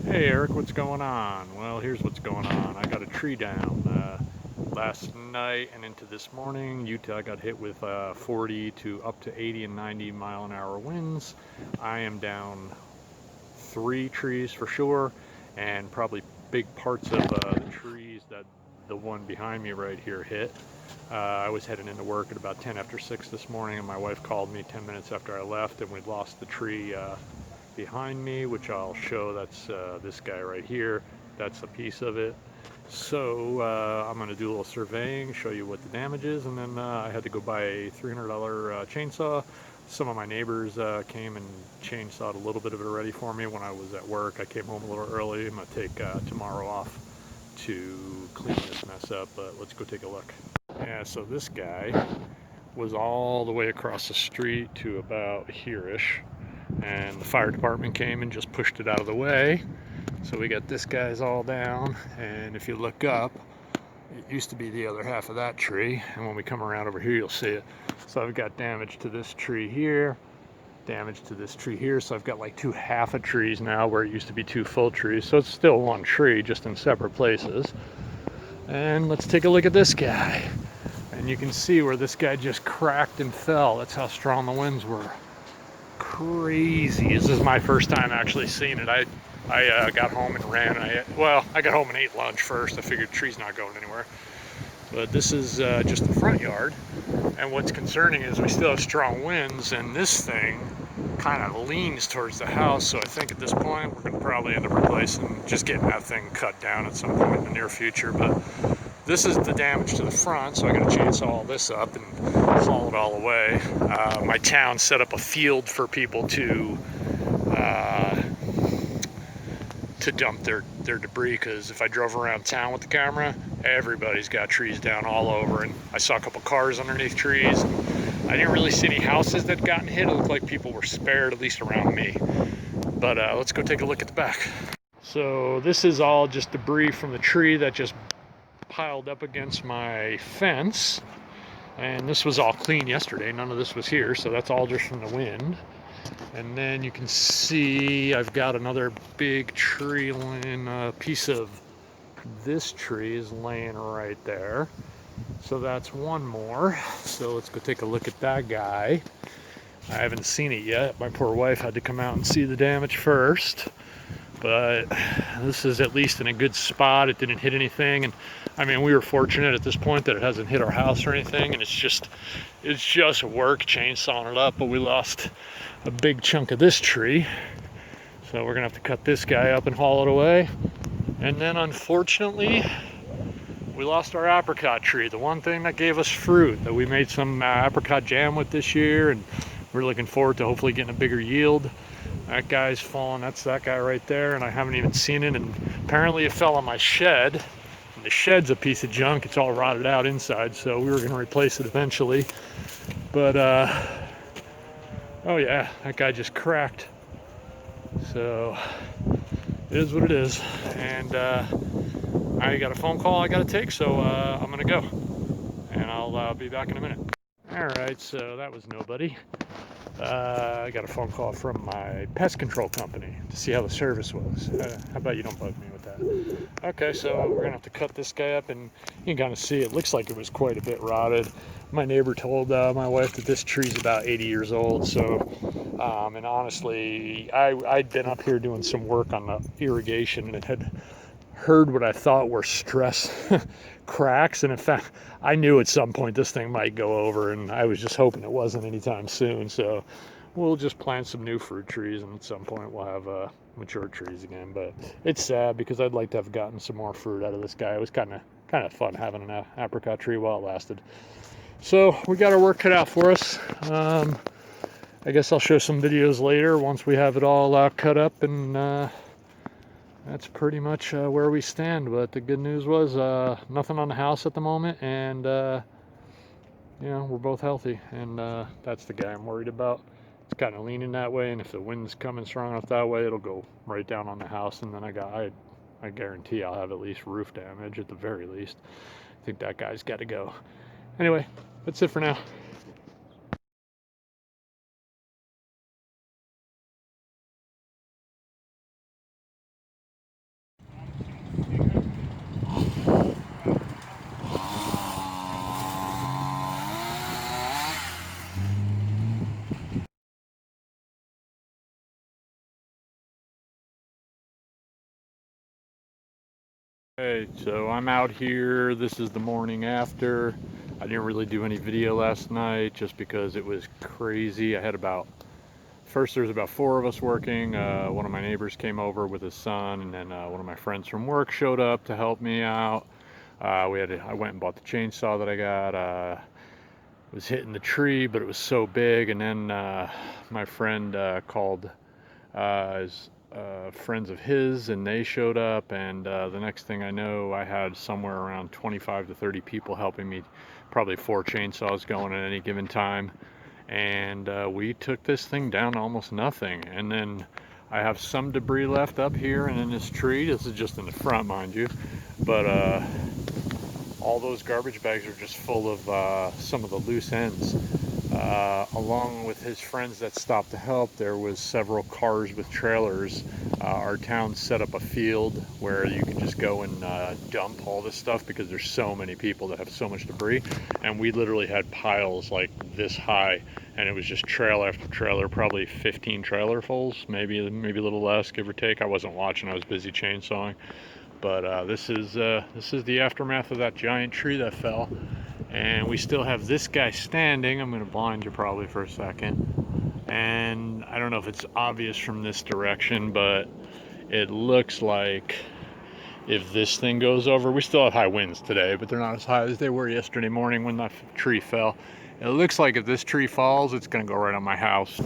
Hey Eric, what's going on? Well, here's what's going on. I got a tree down last night and into this morning. Utah got hit with 40 to up to 80 and 90 mile an hour winds. I am down 3 trees for sure, and probably big parts of the trees that the one behind me right here hit. I was heading into work at about 10 after 6 this morning, and my wife called me 10 minutes after I left, and we'd lost the tree behind me, which I'll show. That's this guy right here. That's a piece of it. So I'm going to do a little surveying, show you what the damage is, and then I had to go buy a $300 chainsaw. Some of my neighbors came and chainsawed a little bit of it already for me when I was at work. I came home a little early. I'm going to take tomorrow off to clean this mess up, but let's go take a look. Yeah, so this guy was all the way across the street to about here-ish, and the fire department came and just pushed it out of the way. So we got this guy's all down, and if you look up, it used to be the other half of that tree, and when we come around over here you'll see it. So I've got damage to this tree here, damage to this tree here, so I've got like 2 half a trees now where it used to be 2 full trees. So it's still one tree, just in separate places. And let's take a look at this guy, and you can see where this guy just cracked and fell. That's how strong the winds were. Crazy. This is my first time actually seeing it. I got home and ran. I got home and ate lunch first. I figured the tree's not going anywhere. But this is just the front yard. And what's concerning is we still have strong winds, and this thing kind of leans towards the house. So I think at this point we're going to probably end up replacing, just getting that thing cut down at some point in the near future. But this is the damage to the front, so I got to chainsaw all this up and haul it all away. My town set up a field for people to dump their debris, because if I drove around town with the camera, everybody's got trees down all over, and I saw a couple cars underneath trees. I didn't really see any houses that gotten hit. It looked like people were spared, at least around me. But let's go take a look at the back. So this is all just debris from the tree that just piled up against my fence, and this was all clean yesterday. None of this was here, so that's all just from the wind. And then you can see I've got another big tree laying, a piece of this tree is laying right there, so that's one more. So let's go take a look at that guy. I haven't seen it yet. My poor wife had to come out and see the damage first, but this is at least in a good spot. It didn't hit anything, and I mean, we were fortunate at this point that it hasn't hit our house or anything, and it's just work chainsawing it up. But we lost a big chunk of this tree, so we're gonna have to cut this guy up and haul it away. And then unfortunately we lost our apricot tree, the one thing that gave us fruit that we made some apricot jam with this year, and we're looking forward to hopefully getting a bigger yield. That guy's fallen. That's that guy right there, and I haven't even seen it. And apparently it fell on my shed, and the shed's a piece of junk. It's all rotted out inside, so we were going to replace it eventually. But oh yeah, that guy just cracked. So it is what it is. And I got a phone call I got to take, so I'm gonna go, and I'll be back in a minute. All right, so that was nobody. I got a phone call from my pest control company to see how the service was. How about you don't bug me with that? Okay, so we're gonna have to cut this guy up, and you can kind of see it looks like it was quite a bit rotted. My neighbor told my wife that this tree's about 80 years old, so and honestly, I'd been up here doing some work on the irrigation and had heard what I thought were stress cracks, and in fact I knew at some point this thing might go over, and I was just hoping it wasn't anytime soon. So we'll just plant some new fruit trees, and at some point we'll have mature trees again. But it's sad because I'd like to have gotten some more fruit out of this guy. It was kind of fun having an apricot tree while it lasted. So we got our work cut out for us. I guess I'll show some videos later once we have it all cut up, and that's pretty much where we stand. But the good news was nothing on the house at the moment, and you know, we're both healthy, and that's the guy I'm worried about. It's kind of leaning that way, and if the wind's coming strong enough that way, it'll go right down on the house, and then I guarantee I'll have at least roof damage at the very least. I think that guy's got to go. Anyway, that's it for now. Hey, so I'm out here. This is the morning after. I didn't really do any video last night just because it was crazy. I had first there was about 4 of us working. One of my neighbors came over with his son, and then one of my friends from work showed up to help me out. I went and bought the chainsaw that I got. It was hitting the tree, but it was so big. And then my friend called his friends of his, and they showed up. And the next thing I know, I had somewhere around 25 to 30 people helping me, probably 4 chainsaws going at any given time. And we took this thing down to almost nothing. And then I have some debris left up here and in this tree. This is just in the front, mind you, but all those garbage bags are just full of some of the loose ends. Along with his friends that stopped to help, there was several cars with trailers. Our town set up a field where you can just go and dump all this stuff because there's so many people that have so much debris. And we literally had piles like this high, and it was just trailer after trailer, probably 15 trailerfuls, maybe a little less, give or take. I wasn't watching, I was busy chainsawing. But this is the aftermath of that giant tree that fell. And we still have this guy standing. I'm going to blind you probably for a second. And I don't know if it's obvious from this direction, but it looks like if this thing goes over, we still have high winds today, but they're not as high as they were yesterday morning when that tree fell. It looks like if this tree falls, it's going to go right on my house.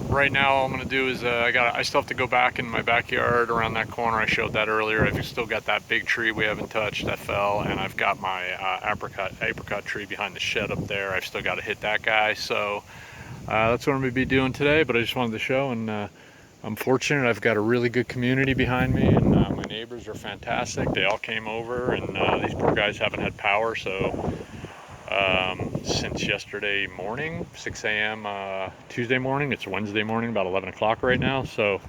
Right now, all I'm going to do is I still have to go back in my backyard around that corner. I showed that earlier. I've still got that big tree we haven't touched that fell, and I've got my apricot tree behind the shed up there. I've still got to hit that guy. So that's what I'm going to be doing today, but I just wanted to show, and I'm fortunate. I've got a really good community behind me, and my neighbors are fantastic. They all came over, and these poor guys haven't had power, so since yesterday morning, 6 a.m. Tuesday morning. It's Wednesday morning, about 11 o'clock right now. So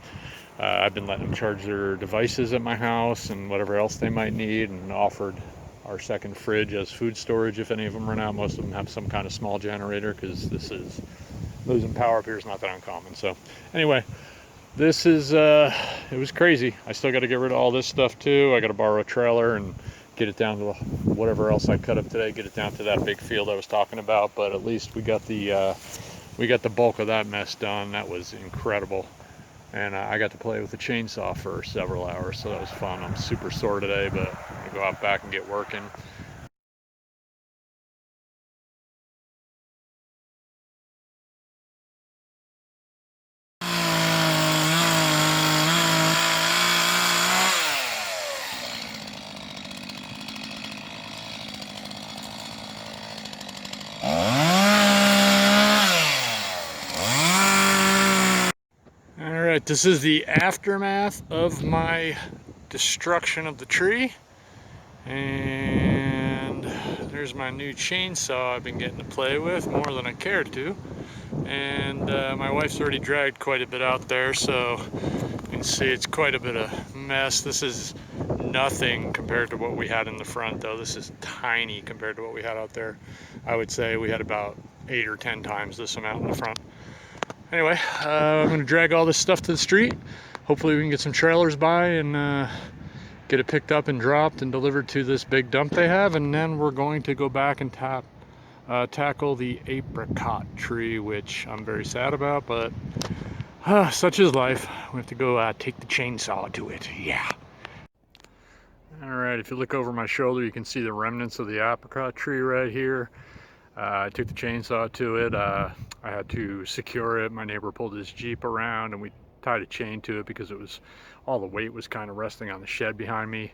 I've been letting them charge their devices at my house and whatever else they might need, and offered our second fridge as food storage if any of them run out. Most of them have some kind of small generator because losing power up here is not that uncommon. So anyway, this is it was crazy. I still got to get rid of all this stuff too. I got to borrow a trailer and get it down to whatever else I cut up today, get it down to that big field I was talking about. But at least we got the bulk of that mess done. That was incredible. And I got to play with the chainsaw for several hours, so that was fun. I'm super sore today, but I'm gonna go out back and get working. Alright, this is the aftermath of my destruction of the tree. And there's my new chainsaw I've been getting to play with more than I cared to. And my wife's already dragged quite a bit out there, so you can see it's quite a bit of mess. This is nothing compared to what we had in the front, though. This is tiny compared to what we had out there. I would say we had about 8 or 10 times this amount in the front. Anyway, I'm going to drag all this stuff to the street. Hopefully we can get some trailers by and get it picked up and dropped and delivered to this big dump they have. And then we're going to go back and tackle the apricot tree, which I'm very sad about, but such is life. We have to go take the chainsaw to it. Yeah. All right, if you look over my shoulder, you can see the remnants of the apricot tree right here. I took the chainsaw to it. I had to secure it. My neighbor pulled his Jeep around and we tied a chain to it because all the weight was kind of resting on the shed behind me.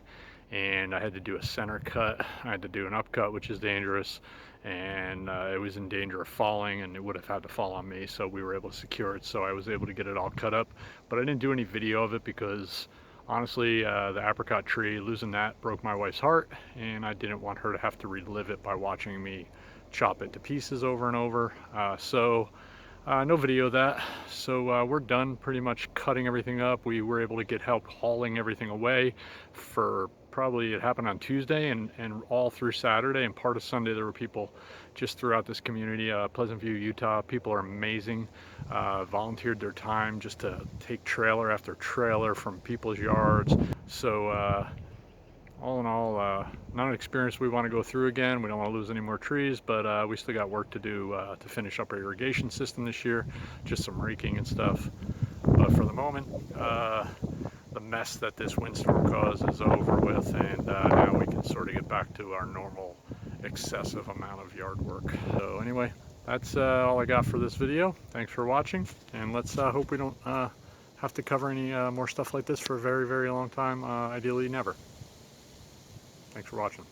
And I had to do a center cut. I had to do an upcut, which is dangerous. And it was in danger of falling, and it would have had to fall on me. So we were able to secure it. So I was able to get it all cut up. But I didn't do any video of it because honestly, the apricot tree, losing that broke my wife's heart. And I didn't want her to have to relive it by watching me chop it to pieces over and over. No video of that. So we're done pretty much cutting everything up. We were able to get help hauling everything away for probably, it happened on Tuesday and all through Saturday and part of Sunday. There were people just throughout this community, Pleasant View, Utah. People are amazing. Volunteered their time just to take trailer after trailer from people's yards. So all in all, not an experience we want to go through again. We don't want to lose any more trees, but we still got work to do to finish up our irrigation system this year, just some raking and stuff. But for the moment, the mess that this windstorm caused is over with, and now we can sort of get back to our normal excessive amount of yard work. So anyway, that's all I got for this video. Thanks for watching, and let's hope we don't have to cover any more stuff like this for a very, very long time, ideally never. Thanks for watching.